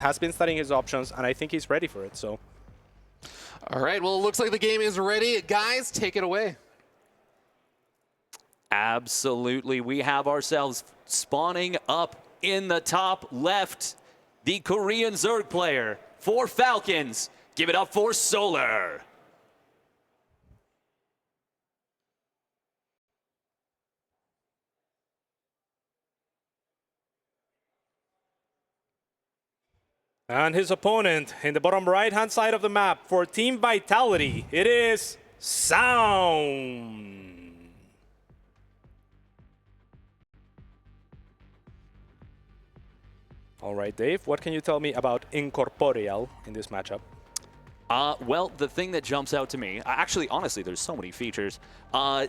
has been studying his options, and I think he's ready for it. So, all right, well, it looks like the game is ready. Guys, take it away. Absolutely. We have ourselves spawning up in the top left, the Korean Zerg player for Falcons. Give it up for Solar. and his opponent in the bottom right-hand side of the map for Team Vitality, it is Zoun. All right, Dave, what can you tell me about Incorporeal in this matchup? Well, the thing that jumps out to me, actually, honestly, there's so many features.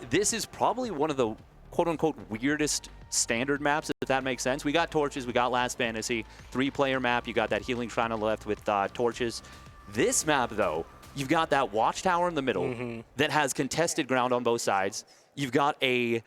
This is probably one of the quote-unquote weirdest standard maps, if that makes sense. We got torches, we got Last Fantasy, 3-player map, you got that healing shrine on the left with torches. This map, though, you've got that watchtower in the middle that has contested ground on both sides. You've got a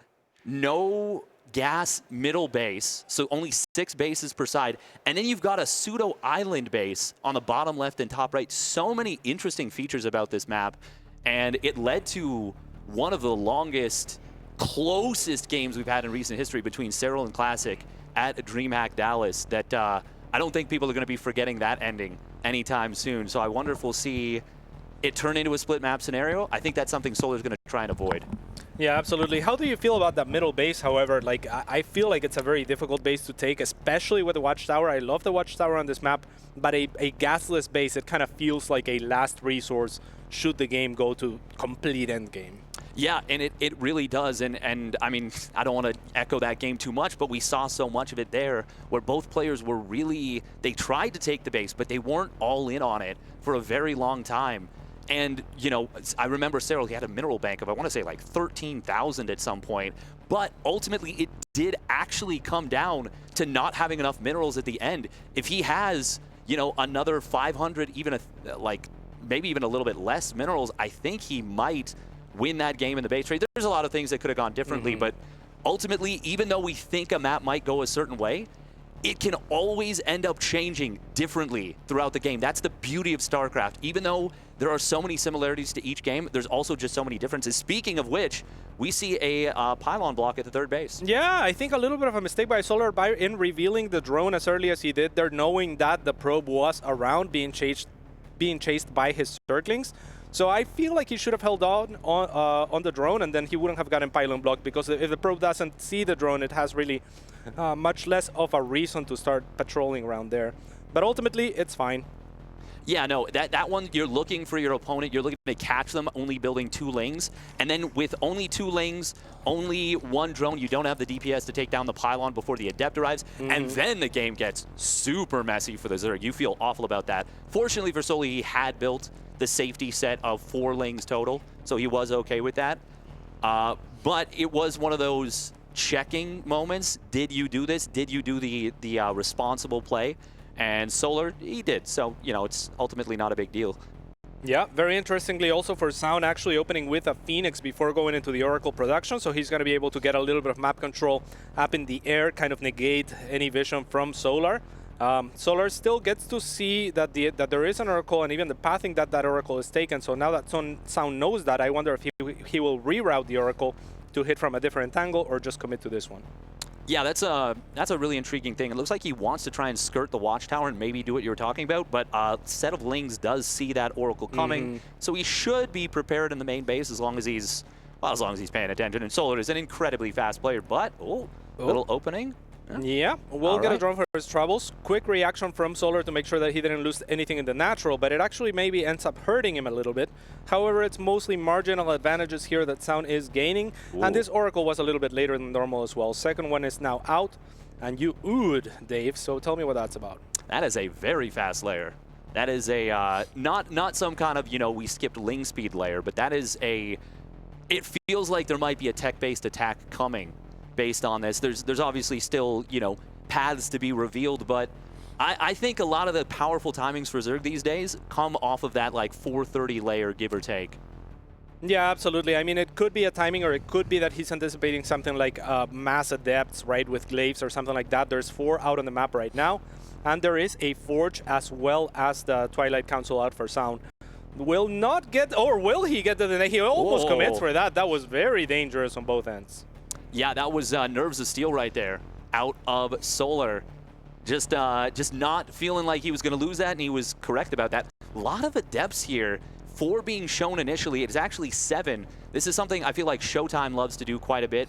no gas middle base, so only 6 bases per side, and then you've got a pseudo island base on the bottom left and top right. So many interesting features about this map, and it led to one of the longest, closest games we've had in recent history between Cyril and Classic at DreamHack Dallas that I don't think people are going to be forgetting that ending anytime soon. So I wonder if we'll see it turn into a split map scenario. I think that's something Solar's going to try and avoid. Yeah, absolutely. How do you feel about that middle base, however? Like, I feel like it's a very difficult base to take, especially with the Watchtower. I love the Watchtower on this map, but a gasless base, it kind of feels like a last resource should the game go to complete endgame. Yeah, and it really does. And I mean, I don't want to echo that game too much, but we saw so much of it there where both players were really, they tried to take the base, but they weren't all in on it for a very long time. And, you know, I remember Cyril, he had a mineral bank of, I want to say, like 13,000 at some point. But ultimately, it did actually come down to not having enough minerals at the end. If he has, you know, another 500, even like maybe even a little bit less minerals, I think he might win that game in the base trade. There's a lot of things that could have gone differently, but ultimately, even though we think a map might go a certain way, it can always end up changing differently throughout the game. That's the beauty of StarCraft. Even though there are so many similarities to each game, there's also just so many differences. Speaking of which, we see a pylon block at the third base. Yeah, I think a little bit of a mistake by Solar in revealing the drone as early as he did there, knowing that the probe was around being chased by his Zerglings. So I feel like he should have held on the drone, and then he wouldn't have gotten pylon blocked, because if the probe doesn't see the drone, it has really much less of a reason to start patrolling around there. But ultimately, it's fine. Yeah, no, that one, you're looking for your opponent, you're looking to catch them only building 2 lings, and then with only 2 lings, only 1 drone, you don't have the DPS to take down the pylon before the Adept arrives, and then the game gets super messy for the Zerg. You feel awful about that. Fortunately for Soli, he had built the safety set of 4 lings total, so he was okay with that. But it was one of those checking moments. Did you do this? Did you do the responsible play? And Solar, he did. So, you know, it's ultimately not a big deal. Yeah, very interestingly also for Zoun actually opening with a Phoenix before going into the Oracle production, so he's going to be able to get a little bit of map control up in the air, kind of negate any vision from Solar. Solar still gets to see that there is an Oracle, and even the pathing that Oracle is taken. So now that Zoun knows that, I wonder if he will reroute the Oracle to hit from a different angle or just commit to this one. Yeah, that's a really intriguing thing. It looks like he wants to try and skirt the Watchtower and maybe do what you were talking about, but a set of Lings does see that Oracle coming, so he should be prepared in the main base as long as he's paying attention. And Solar is an incredibly fast player, but little opening. Yeah, we'll get a drone for his troubles. Quick reaction from Solar to make sure that he didn't lose anything in the natural, but it actually maybe ends up hurting him a little bit. However, it's mostly marginal advantages here that Zoun is gaining, and this Oracle was a little bit later than normal as well. Second one is now out, and you oohed, Dave, so tell me what that's about. That is a very fast layer. That is a, not some kind of, you know, we skipped Ling speed layer, but that is a, it feels like there might be a tech-based attack coming based on this. There's obviously still, you know, paths to be revealed, but I think a lot of the powerful timings for Zerg these days come off of that like 430 layer, give or take. Yeah, absolutely. I mean, it could be a timing, or it could be that he's anticipating something like mass adepts, right, with glaives or something like that. There's 4 out on the map right now, and there is a Forge as well as the Twilight Council out for Zoun. Will not get, or will he get the deny? He almost commits for that. That was very dangerous on both ends. Yeah, that was nerves of steel right there out of Solar. Just not feeling like he was going to lose that, and he was correct about that. A lot of adepts here. 4 being shown initially. It's actually 7. This is something I feel like Showtime loves to do quite a bit.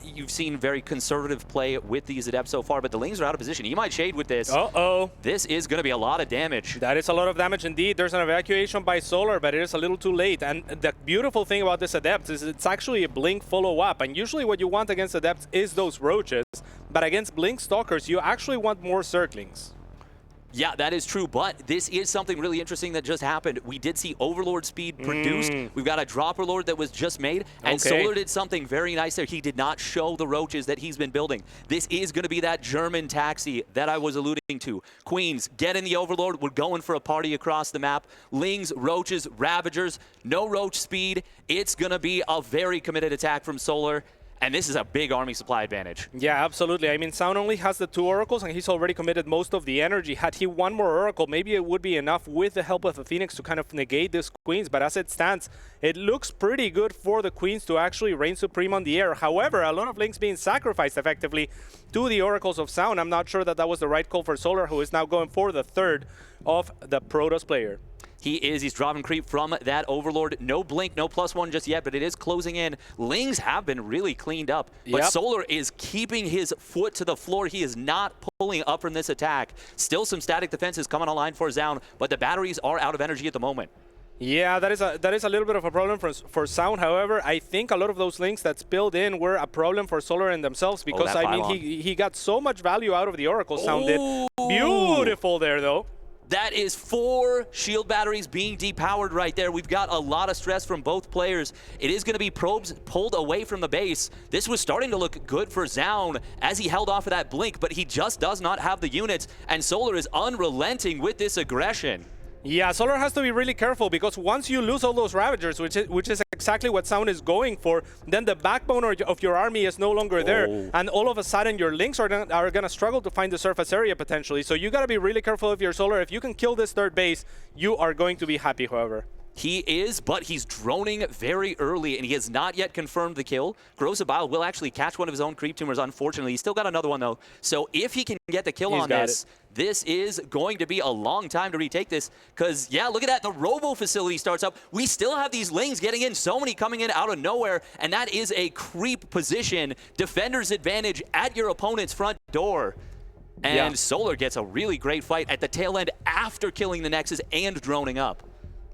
You've seen very conservative play with these adepts so far, but the Lings are out of position. He might shade with this. Uh-oh. This is going to be a lot of damage. That is a lot of damage indeed. There's an evacuation by Solar, but it is a little too late. And the beautiful thing about this adept is it's actually a blink follow-up. And usually what you want against adepts is those roaches. But against blink stalkers, you actually want more circlings. Yeah, that is true, but this is something really interesting that just happened. We did see Overlord speed produced. We've got a Dropper Lord that was just made, and Solar did something very nice there. He did not show the roaches that he's been building. This is going to be that German taxi that I was alluding to. Queens, get in the Overlord. We're going for a party across the map. Lings, roaches, Ravagers, no roach speed. It's going to be a very committed attack from Solar. And this is a big army supply advantage. Yeah, absolutely. I mean, Zoun only has the 2 oracles, and he's already committed most of the energy. Had he 1 more oracle, maybe it would be enough with the help of the Phoenix to kind of negate this Queens. But as it stands, it looks pretty good for the Queens to actually reign supreme on the air. However, a lot of Lings being sacrificed effectively to the oracles of Zoun. I'm not sure that that was the right call for Solar, who is now going for the 3rd of the Protoss player. He's dropping creep from that Overlord. No blink, no +1 just yet, but it is closing in. Lings have been really cleaned up, but Solar is keeping his foot to the floor. He is not pulling up from this attack. Still some static defenses coming online for Zoun, but the batteries are out of energy at the moment. Yeah, that is a little bit of a problem for Zoun. However, I think a lot of those links that spilled in were a problem for Solar in themselves, because I mean he got so much value out of the Oracle. Zoun did. Beautiful there though. That is 4 shield batteries being depowered right there. We've got a lot of stress from both players. It is going to be probes pulled away from the base. This was starting to look good for Zoun as he held off of that blink, but he just does not have the units, and Solar is unrelenting with this aggression. Yeah, Solar has to be really careful, because once you lose all those Ravagers, which is exactly what Zoun is going for, then the backbone of your army is no longer there, and all of a sudden your Lings are gonna struggle to find the surface area potentially. So you gotta be really careful of your Solar. If you can kill this 3rd base, you are going to be happy, however. He is, but he's droning very early, and he has not yet confirmed the kill. Grosabile will actually catch one of his own creep tumors, unfortunately. He's still got another one, though. So if he can get the kill on this, this is going to be a long time to retake this, because, yeah, look at that. The Robo facility starts up. We still have these Lings getting in, so many coming in out of nowhere, and that is a creep position. Defender's advantage at your opponent's front door. And Solar gets a really great fight at the tail end after killing the Nexus and droning up.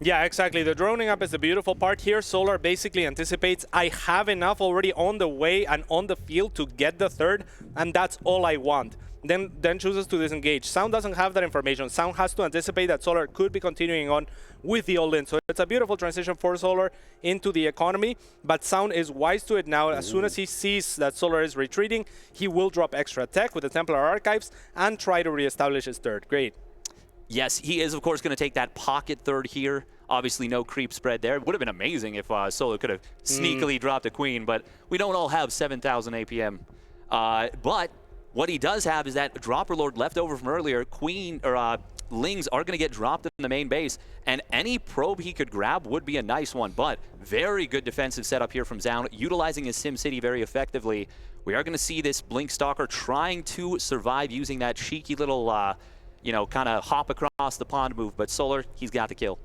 Yeah, exactly. The droning up is the beautiful part here. Solar basically anticipates, I have enough already on the way and on the field to get the 3rd, and that's all I want. Then chooses to disengage. Zoun doesn't have that information. Zoun has to anticipate that Solar could be continuing on with the all-in. So it's a beautiful transition for Solar into the economy, but Zoun is wise to it now. As soon as he sees that Solar is retreating, he will drop extra tech with the Templar Archives and try to reestablish his 3rd. Great. Yes, he is, of course, going to take that pocket 3rd here. Obviously, no creep spread there. It would have been amazing if Solar could have sneakily dropped a Queen, but we don't all have 7,000 APM. But what he does have is that Dropper Lord left over from earlier. Queen or Lings are going to get dropped in the main base, and any probe he could grab would be a nice one. But very good defensive setup here from Zoun, utilizing his SimCity very effectively. We are going to see this Blink Stalker trying to survive using that cheeky little, you know, kind of hop across the pond move. But Solar, he's got the kill.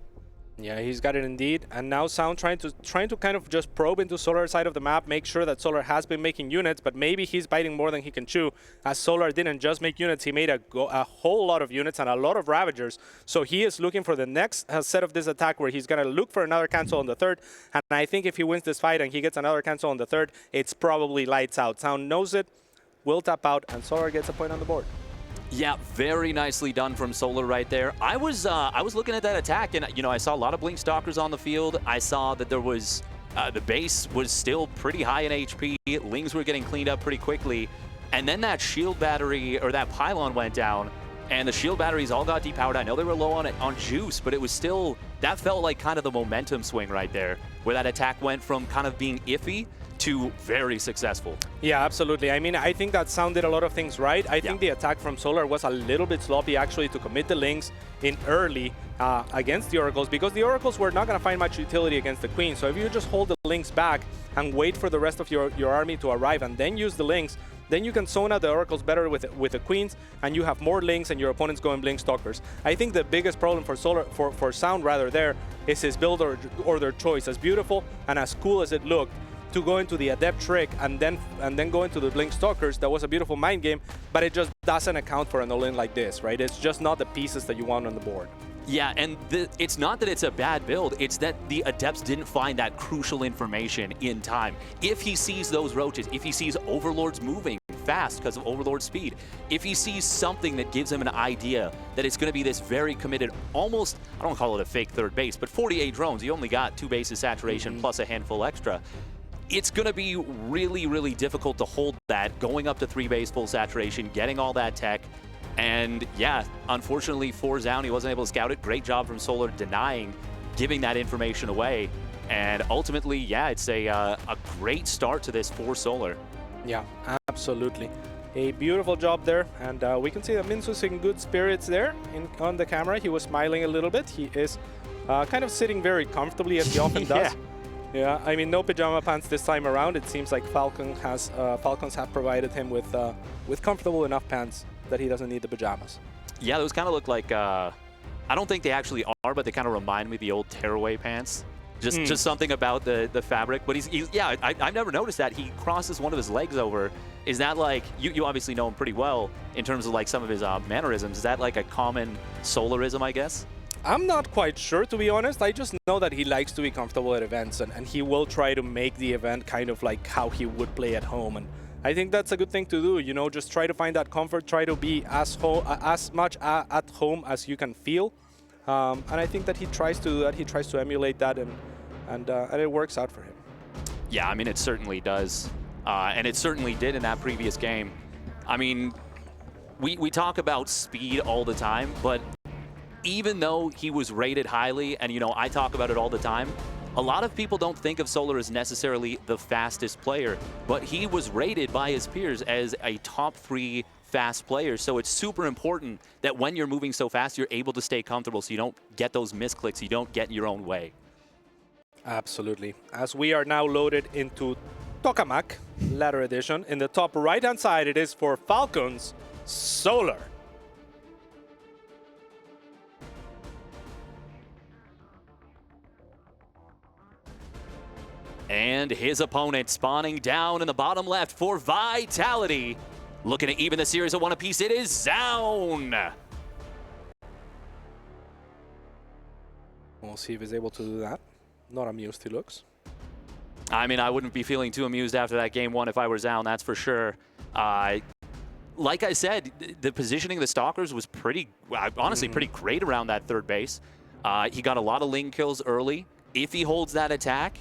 Yeah, he's got it indeed. And now Zoun trying to kind of just probe into Solar's side of the map, make sure that Solar has been making units, but maybe he's biting more than he can chew. As Solar didn't just make units, he made a whole lot of units and a lot of Ravagers. So he is looking for the next set of this attack, where he's going to look for another cancel on the 3rd. And I think if he wins this fight and he gets another cancel on the 3rd, it's probably lights out. Zoun knows it, will tap out, and Solar gets a point on the board. Yeah, very nicely done from Solar right there. I was looking at that attack, and you know, I saw a lot of Blink Stalkers on the field. I saw that there was the base was still pretty high in HP. Lings were getting cleaned up pretty quickly, and then that shield battery or that pylon went down. and the shield batteries all got depowered. I know they were low on juice, but it was still, that felt like kind of the momentum swing right there, where that attack went from kind of being iffy to very successful. Yeah, absolutely. I mean, I think that Zoun did a lot of things right. I think the attack from Solar was a little bit sloppy, actually, to commit the links in early against the Oracles, because the Oracles were not going to find much utility against the Queen. So if you just hold the links back and wait for the rest of your army to arrive and then use the links, then you can zone out the Oracles better with the Queens, and you have more links and your opponents going Blink Stalkers. I think the biggest problem for Zoun rather there is his build order choice. As beautiful and as cool as it looked, to go into the Adept trick and then go into the Blink Stalkers, that was a beautiful mind game, but it just doesn't account for an all-in like this, right? It's just not the pieces that you want on the board. Yeah, and it's not that it's a bad build, it's that the Adepts didn't find that crucial information in time. If he sees those roaches, if he sees Overlords moving fast because of Overlord speed, if he sees something that gives him an idea that it's going to be this very committed, almost, I don't call it a fake third base, but 48 drones, you only got 2 bases saturation plus a handful extra. It's going to be really, really difficult to hold that, going up to 3 base full saturation, getting all that tech. And yeah, unfortunately for Zoun, he wasn't able to scout it. Great job from Solar denying giving that information away. And ultimately, yeah, it's a great start to this for Solar. Yeah, absolutely. A beautiful job there. And we can see that Minsu's in good spirits there on the camera. He was smiling a little bit. He is kind of sitting very comfortably, as he often does. Yeah, I mean, no pajama pants this time around. It seems like Falcons have provided him with comfortable enough pants that he doesn't need the pajamas. Yeah, those kind of look like, I don't think they actually are, but they kind of remind me of the old tearaway pants. Just something about the fabric. But he's yeah, I've never noticed that. He crosses one of his legs over. Is that like, you obviously know him pretty well in terms of like some of his mannerisms. Is that like a common Solarism, I guess? I'm not quite sure, to be honest. I just know that he likes to be comfortable at events, and he will try to make the event kind of like how he would play at home. And I think that's a good thing to do, you know, just try to find that comfort, try to be as much at home as you can feel. And I think that he tries to do that. He tries to emulate that, and it works out for him. Yeah, I mean, it certainly does. And it certainly did in that previous game. I mean, we talk about speed all the time, but even though he was rated highly, and, you know, I talk about it all the time, a lot of people don't think of Solar as necessarily the fastest player, but he was rated by his peers as a top 3 fast player. So it's super important that when you're moving so fast, you're able to stay comfortable so you don't get those misclicks, you don't get in your own way. Absolutely. As we are now loaded into Tokamak Ladder Edition, in the top right-hand side, it is for Falcons, Solar. And his opponent spawning down in the bottom left for Vitality. Looking to even the series at 1 apiece, it is Zoun. We'll see if he's able to do that. Not amused he looks. I mean, I wouldn't be feeling too amused after that game 1 if I were Zoun, that's for sure. Like I said, the positioning of the Stalkers was pretty, honestly, pretty great around that 3rd base. He got a lot of link kills early. If he holds that attack,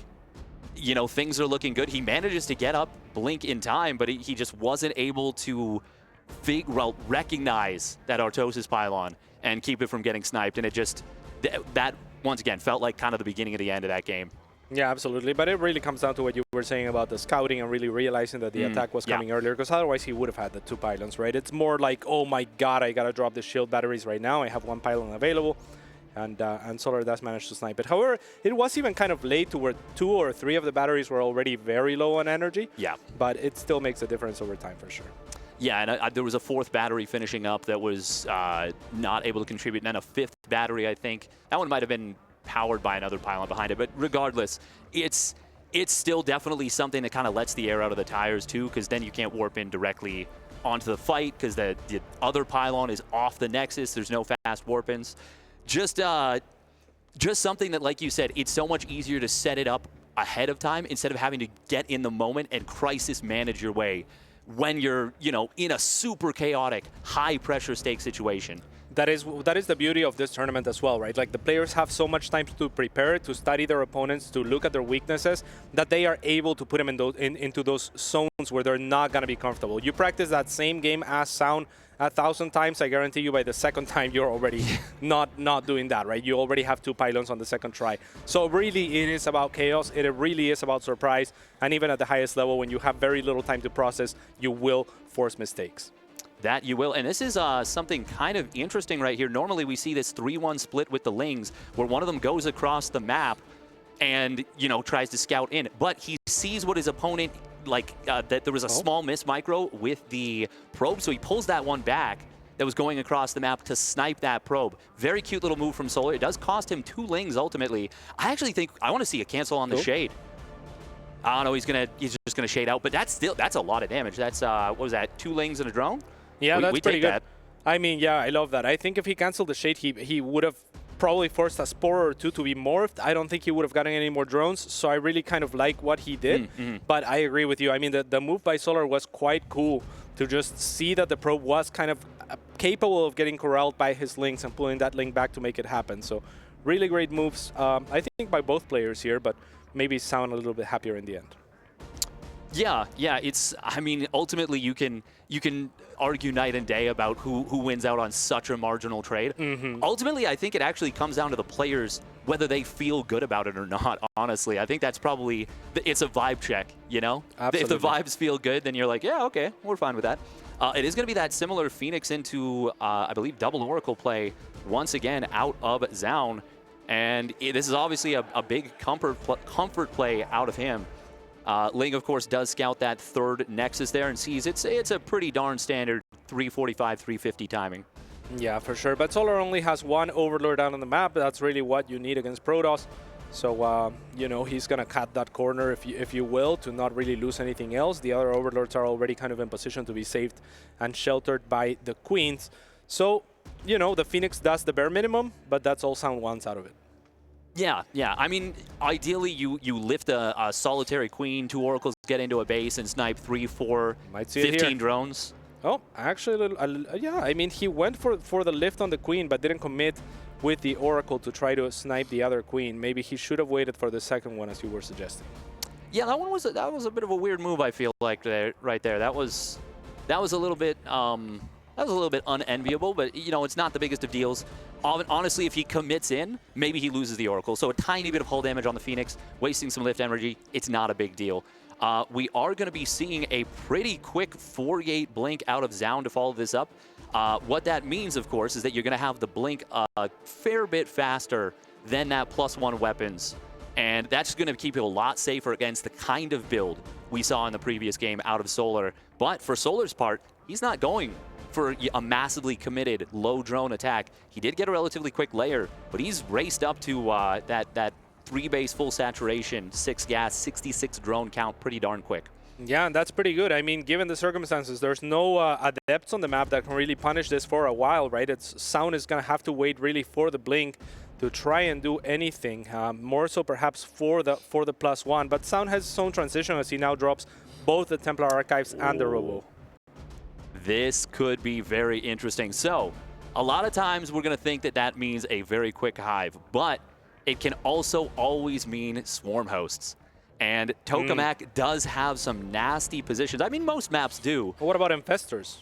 you know, things are looking good. He manages to get up Blink in time, but he just wasn't able to recognize that Artosis pylon and keep it from getting sniped. And it just, that once again, felt like kind of the beginning of the end of that game. Yeah, absolutely. But it really comes down to what you were saying about the scouting and really realizing that the attack was coming earlier, because otherwise he would have had the 2 pylons, right? It's more like, oh my god, I gotta drop the shield batteries right now. I have 1 pylon available. And Solar does manage to snipe it. However, it was even kind of late to where 2 or 3 of the batteries were already very low on energy. Yeah. But it still makes a difference over time for sure. Yeah, and there was a 4th battery finishing up that was not able to contribute, and then a 5th battery, I think. That one might have been powered by another pylon behind it, but regardless, it's still definitely something that kind of lets the air out of the tires too, because then you can't warp in directly onto the fight because the other pylon is off the Nexus. There's no fast warp-ins. Just something that, like you said, it's so much easier to set it up ahead of time instead of having to get in the moment and crisis manage your way when you're, you know, in a super chaotic, high pressure stake situation. That is the beauty of this tournament as well, right? Like the players have so much time to prepare, to study their opponents, to look at their weaknesses, that they are able to put them in into those zones where they're not going to be comfortable. You practice that same game as Zoun 1,000 times, I guarantee you by the second time you're already not doing that, right? You already have 2 pylons on the second try. So really it is about chaos, it really is about surprise, and even at the highest level when you have very little time to process, you will force mistakes. That you will. And this is something kind of interesting right here. Normally we see this 3-1 split with the Lings where one of them goes across the map and, you know, tries to scout in. But he sees what his opponent, like, that there was a small miss micro with the probe. So he pulls that one back that was going across the map to snipe that probe. Very cute little move from Solar. It does cost him 2 Lings ultimately. I actually think I want to see a cancel on the Shade. I don't know, he's just gonna shade out, but that's a lot of damage. That's what was that, 2 Lings and a drone? Yeah, that's pretty good. That. I mean, yeah, I love that. I think if he canceled the Shade, he would have probably forced a Spore or 2 to be morphed. I don't think he would have gotten any more drones, so I really kind of like what he did. But I agree with you. I mean, the move by Solar was quite cool to just see that the probe was kind of capable of getting corralled by his Lings and pulling that Link back to make it happen. So really great moves, I think, by both players here, but maybe Zoun a little bit happier in the end. Yeah, it's, I mean, ultimately you can argue night and day about who wins out on such a marginal trade. Ultimately, I think it actually comes down to the players, whether they feel good about it or not, honestly. I think that's probably, it's a vibe check, you know? Absolutely. If the vibes feel good, then you're like, yeah, okay, we're fine with that. It is going to be that similar Phoenix into, I believe, double Oracle play once again out of Zoun. And this is obviously a big comfort play out of him. Ling, of course, does scout that 3rd Nexus there and sees it's a pretty darn standard 345, 350 timing. Yeah, for sure. But Solar only has 1 Overlord out on the map. That's really what you need against Protoss. So, you know, he's going to cut that corner, if you will, to not really lose anything else. The other Overlords are already kind of in position to be saved and sheltered by the Queens. So, you know, the Phoenix does the bare minimum, but that's all Zoun wants out of it. Yeah. I mean, ideally, you lift a solitary Queen, 2 Oracles get into a base and snipe 3, 4, 15 drones. Oh, actually, yeah. I mean, he went for the lift on the Queen, but didn't commit with the Oracle to try to snipe the other Queen. Maybe he should have waited for the second one, as you were suggesting. Yeah, that was a bit of a weird move. I feel like right there. That was a little bit. That was a little bit unenviable, but, you know, it's not the biggest of deals. Honestly, if he commits in, maybe he loses the Oracle. So a tiny bit of hull damage on the Phoenix, wasting some lift energy, it's not a big deal. We are going to be seeing a pretty quick 4-gate blink out of Zoun to follow this up. What that means, of course, is that you're going to have the blink a fair bit faster than that +1 weapons. And that's going to keep you a lot safer against the kind of build we saw in the previous game out of Solar. But for Solar's part, he's not going for a massively committed low drone attack. He did get a relatively quick layer, but he's raced up to that 3 base full saturation, 6 gas, 66 drone count pretty darn quick. Yeah, and that's pretty good. I mean, given the circumstances, there's no adepts on the map that can really punish this for a while, right? Zoun is going to have to wait really for the blink to try and do anything. More so perhaps for the +1, but Zoun has his own transition as he now drops both the Templar Archives and the Robo. This could be very interesting. So, a lot of times we're going to think that means a very quick hive, but it can also always mean swarm hosts. And Tokamak does have some nasty positions. I mean, most maps do. Well, what about Infestors?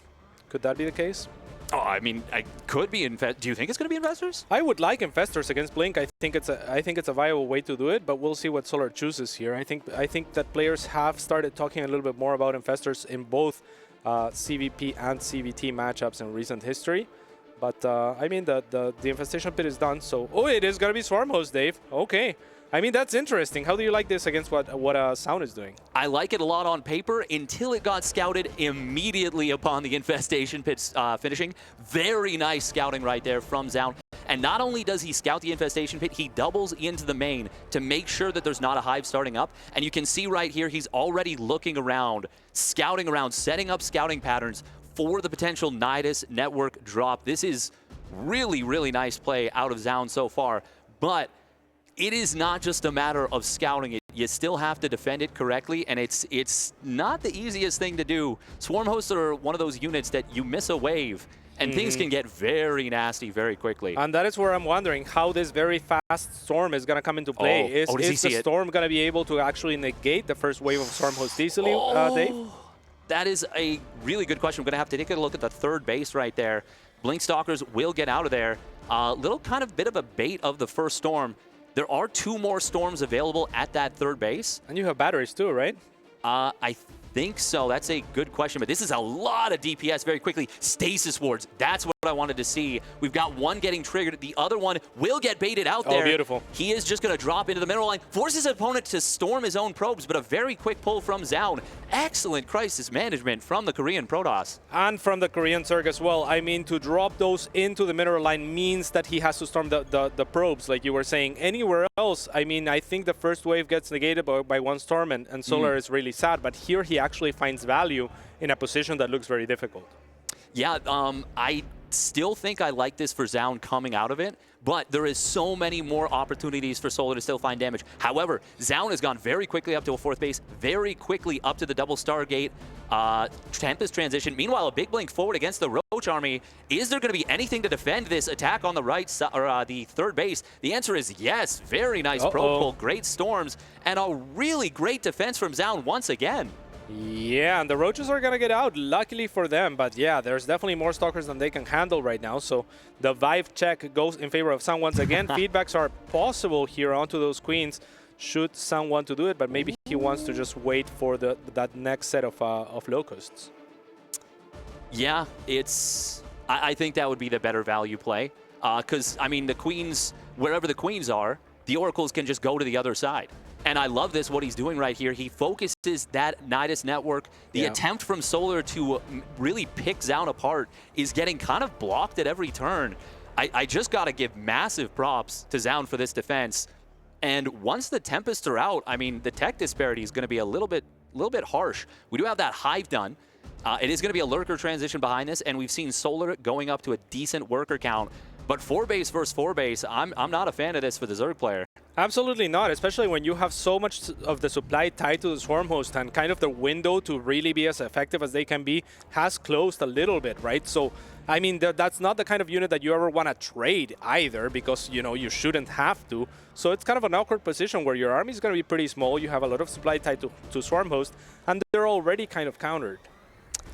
Could that be the case? Oh, I mean, I could be Do you think it's going to be Infestors? I would like Infestors against Blink. I think it's a viable way to do it, but we'll see what Solar chooses here. I think that players have started talking a little bit more about Infestors in both CVP and CVT matchups in recent history. But, I mean, the Infestation Pit is done, so... Oh, it is going to be Swarm Host, Dave. Okay. I mean, that's interesting. How do you like this against what Zoun is doing? I like it a lot on paper until it got scouted immediately upon the Infestation Pit's finishing. Very nice scouting right there from Zoun. And not only does he scout the Infestation Pit, he doubles into the main to make sure that there's not a hive starting up. And you can see right here, he's already looking around, scouting around, setting up scouting patterns for the potential Nidus network drop. This is really, really nice play out of Zoun so far. But it is not just a matter of scouting it. You still have to defend it correctly, and it's not the easiest thing to do. Swarm hosts are one of those units that you miss a wave, and things can get very nasty very quickly. And that is where I'm wondering how this very fast storm is going to come into play. Is the storm going to be able to actually negate the first wave of Stormhost easily, Dave? That is a really good question. We're going to have to take a look at the third base right there. Blinkstalkers will get out of there. Little kind of bit of a bait of the first storm. There are 2 more storms available at that third base. And you have batteries too, right? I think so. That's a good question, but this is a lot of DPS very quickly. Stasis wards, that's what I wanted to see. We've got one getting triggered. The other one will get baited out there. Oh, beautiful. He is just going to drop into the mineral line, forces his opponent to storm his own probes, but a very quick pull from Zoun. Excellent crisis management from the Korean Protoss. And from the Korean Zerg as well. I mean, to drop those into the mineral line means that he has to storm the probes, like you were saying. Anywhere else, I mean, I think the first wave gets negated by one storm, and Solar is really sad. But here he actually finds value in a position that looks very difficult. Yeah, I still think I like this for Zoun coming out of it, but there is so many more opportunities for Solar to still find damage. However, Zoun has gone very quickly up to a 4th base, very quickly up to the double Stargate Tempest transition. Meanwhile, a big blink forward against the Roach army. Is there going to be anything to defend this attack on the right side, or the third base? The answer is yes. Very nice probe pull, great storms, and a really great defense from Zoun once again. Yeah, and the Roaches are going to get out, luckily for them. But yeah, there's definitely more Stalkers than they can handle right now. So the Vive check goes in favor of Zoun once again. Feedbacks are possible here onto those Queens, should Zoun want to do it. But maybe he wants to just wait for that next set of Locusts. Yeah, I think that would be the better value play. Because, I mean, the Queens, wherever the Queens are, the Oracles can just go to the other side. And I love this, what he's doing right here. He focuses that Nidus network. The attempt from Solar to really pick Zoun apart is getting kind of blocked at every turn. I just got to give massive props to Zoun for this defense. And once the Tempests are out, I mean, the tech disparity is going to be a little bit harsh. We do have that Hive done. It is going to be a Lurker transition behind this, and we've seen Solar going up to a decent worker count. But 4-base versus 4-base, I'm not a fan of this for the Zerg player. Absolutely not, especially when you have so much of the supply tied to the Swarm host, and kind of the window to really be as effective as they can be has closed a little bit, right? So, I mean, that's not the kind of unit that you ever want to trade either, because, you know, you shouldn't have to. So it's kind of an awkward position where your army is going to be pretty small, you have a lot of supply tied to Swarm host, and they're already kind of countered.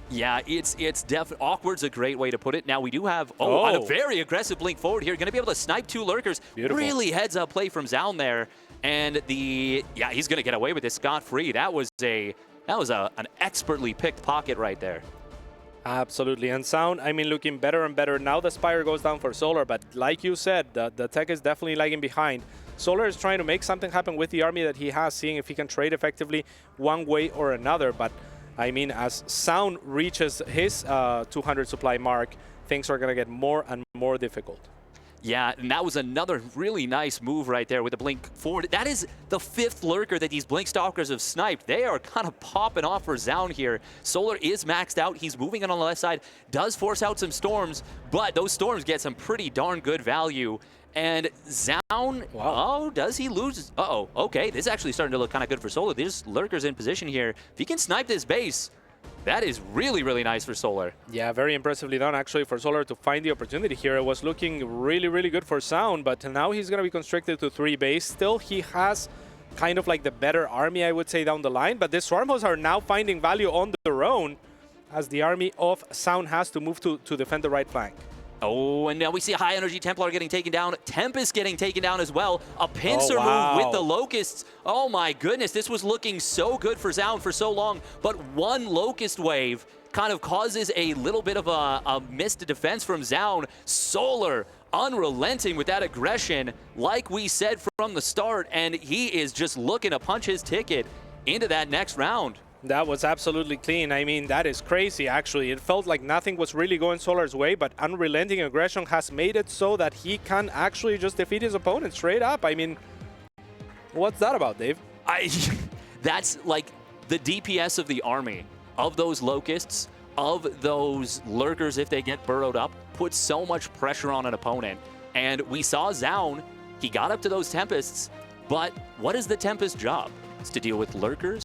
Yeah, it's definitely awkward's a great way to put it. Now we do have on a very aggressive blink forward here, going to be able to snipe 2 Lurkers. Beautiful. Really heads up play from Zoun there, and he's going to get away with this scot-free. That was an expertly picked pocket right there. Absolutely, and Zoun, I mean, looking better and better. Now the Spire goes down for Solar, but like you said, the tech is definitely lagging behind. Solar is trying to make something happen with the army that he has, seeing if he can trade effectively one way or another, but I mean, as Zoun reaches his 200 supply mark, things are going to get more and more difficult. Yeah, and that was another really nice move right there with the blink forward. That is the 5th Lurker that these Blink Stalkers have sniped. They are kind of popping off for Zoun here. Solar is maxed out. He's moving in on the left side, does force out some storms, but those storms get some pretty darn good value. And Zoun, oh, does he lose? Uh-oh, okay, this is actually starting to look kind of good for Solar. There's Lurkers in position here. If he can snipe this base, that is really, really nice for Solar. Yeah, very impressively done, actually, for Solar to find the opportunity here. It was looking really, really good for Zoun, but now he's going to be constricted to 3 base. Still, he has kind of like the better army, I would say, down the line, but the Swarm hosts are now finding value on their own, as the army of Zoun has to move to defend the right flank. Oh, and now we see a high-energy Templar getting taken down. Tempest getting taken down as well. A pincer move with the Locusts. Oh my goodness, this was looking so good for Zoun for so long, but one Locust wave kind of causes a little bit of a missed defense from Zoun. Solar unrelenting with that aggression, like we said from the start, and he is just looking to punch his ticket into that next round. That was absolutely clean. I mean, that is crazy, actually. It felt like nothing was really going Solar's way, but unrelenting aggression has made it so that he can actually just defeat his opponent straight up. I mean, what's that about, Dave? That's like the DPS of the army, of those Locusts, of those Lurkers if they get burrowed up, puts so much pressure on an opponent. And we saw Zoun, he got up to those Tempests, but what is the Tempest job? It's to deal with Lurkers